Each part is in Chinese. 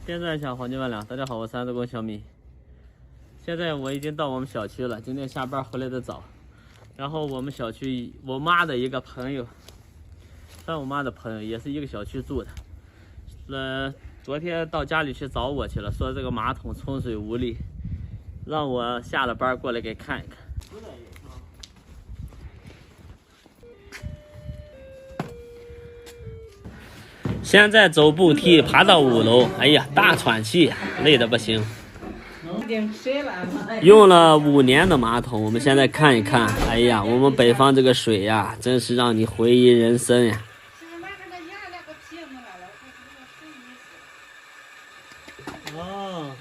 现在想黄金万两，大家好，我是安德公小米。现在我已经到我们小区了，今天下班回来的早。然后我们小区我妈的一个朋友，算我妈的朋友，也是一个小区住的。昨天到家里去找我去了，说这个马桶冲水无力，让我下了班过来给看一看。现在走步梯爬到5楼，哎呀，大喘气，累得不行。用了5年的马桶，我们现在看一看，哎呀，我们北方这个水呀，真是让你回忆人生呀。哦，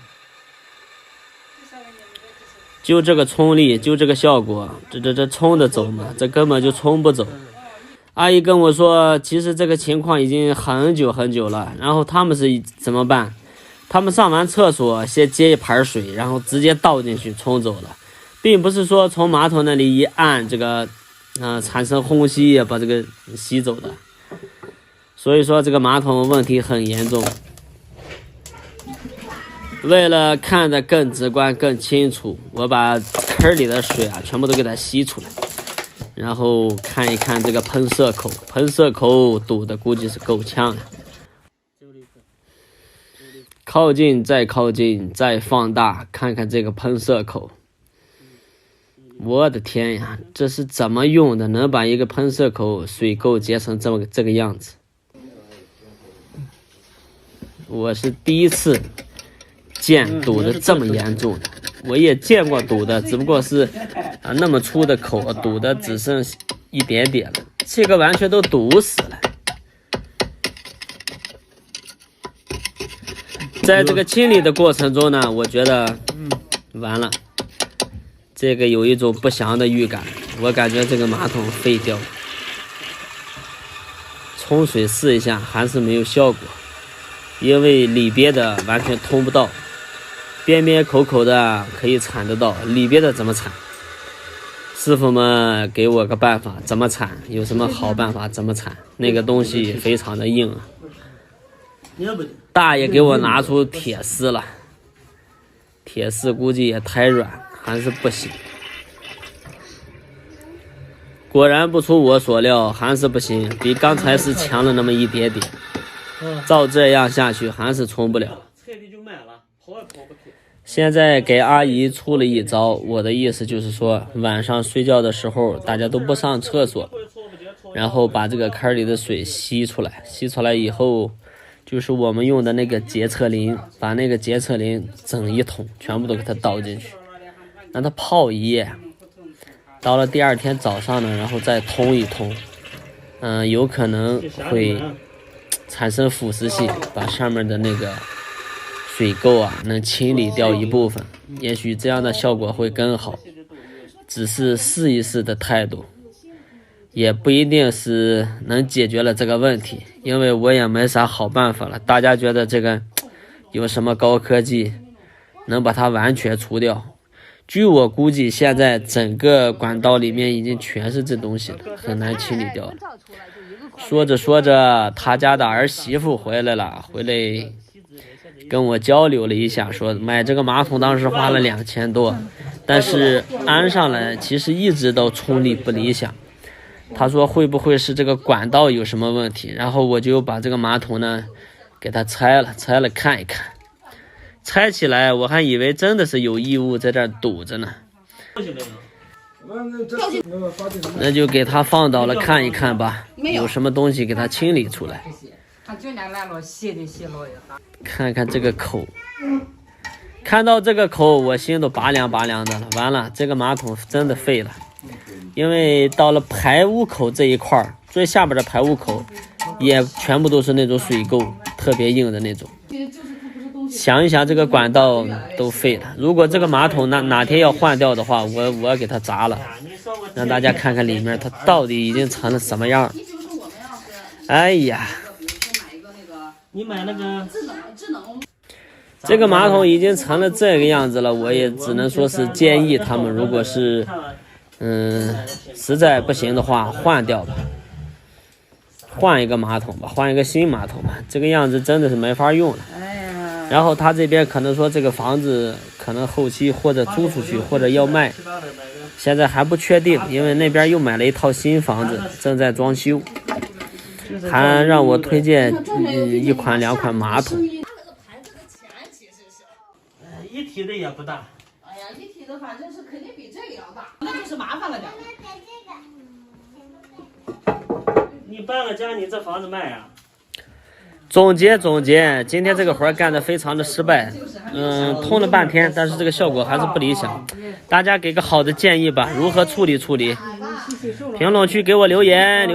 就这个冲力，就这个效果，这冲得走吗？这根本就冲不走。阿姨跟我说，其实这个情况已经很久很久了。然后他们是怎么办？他们上完厕所先接一盘水，然后直接倒进去冲走了，并不是说从马桶那里一按这个，产生虹吸把这个吸走的。所以说这个马桶问题很严重。为了看得更直观、更清楚，我把坑里的水全部都给它吸出来。然后看一看这个喷射口，喷射口堵的估计是够呛的。靠近，再靠近，再放大，看看这个喷射口。我的天呀，这是怎么用的？能把一个喷射口水垢结成这个样子？我是第一次见堵得这么严重的。我也见过堵的，只不过是那么粗的口，堵的只剩一点点了，这个完全都堵死了。在这个清理的过程中呢，我觉得完了，这个有一种不祥的预感，我感觉这个马桶废掉了。冲水试一下还是没有效果，因为里边的完全通不到，边边口口的可以铲得到，里边的怎么铲？师傅们给我个办法，怎么铲？有什么好办法？怎么铲？那个东西非常的硬啊。大爷给我拿出铁丝了，铁丝估计也太软，还是不行。果然不出我所料，还是不行，比刚才是强了那么一点点。照这样下去还是冲不了。现在给阿姨出了一招，我的意思就是说，晚上睡觉的时候大家都不上厕所，然后把这个坑里的水吸出来，吸出来以后就是我们用的那个洁厕灵，把那个洁厕灵整一桶全部都给它倒进去，让它泡一夜，到了第二天早上呢，然后再通一通，有可能会产生腐蚀性，把上面的那个水垢能清理掉一部分，也许这样的效果会更好，只是试一试的态度，也不一定是能解决了这个问题，因为我也没啥好办法了。大家觉得这个有什么高科技能把它完全除掉？据我估计，现在整个管道里面已经全是这东西了，很难清理掉了。说着说着，他家的儿媳妇回来了，回来跟我交流了一下，说买这个马桶当时花了2000多，但是安上来其实一直都冲力不理想。他说会不会是这个管道有什么问题？然后我就把这个马桶呢给它拆了看一看。拆起来我还以为真的是有异物在这儿堵着呢。那就给它放倒了看一看吧，有什么东西给它清理出来。看看这个口，看到这个口我心都拔凉拔凉的了。完了，这个马桶真的废了，因为到了排污口这一块，最下边的排污口也全部都是那种水垢，特别硬的那种。想一想，这个管道都废了。如果这个马桶哪天要换掉的话，我给它砸了，让大家看看里面它到底已经成了什么样。哎呀，你买那个这个马桶已经成了这个样子了，我也只能说是建议他们，如果是实在不行的话换掉吧，换一个马桶吧，换一个新马桶吧，这个样子真的是没法用了。然后他这边可能说这个房子可能后期或者租出去或者要卖，现在还不确定，因为那边又买了一套新房子，正在装修，还让我推荐1款2款马桶。一体的也不大。哎呀，一体的反正是肯定比这个要大，那就是麻烦了点。你搬个家，你这房子卖啊？总结，今天这个活干得非常的失败，通了半天，但是这个效果还是不理想。大家给个好的建议吧，如何处理？评论区给我留言。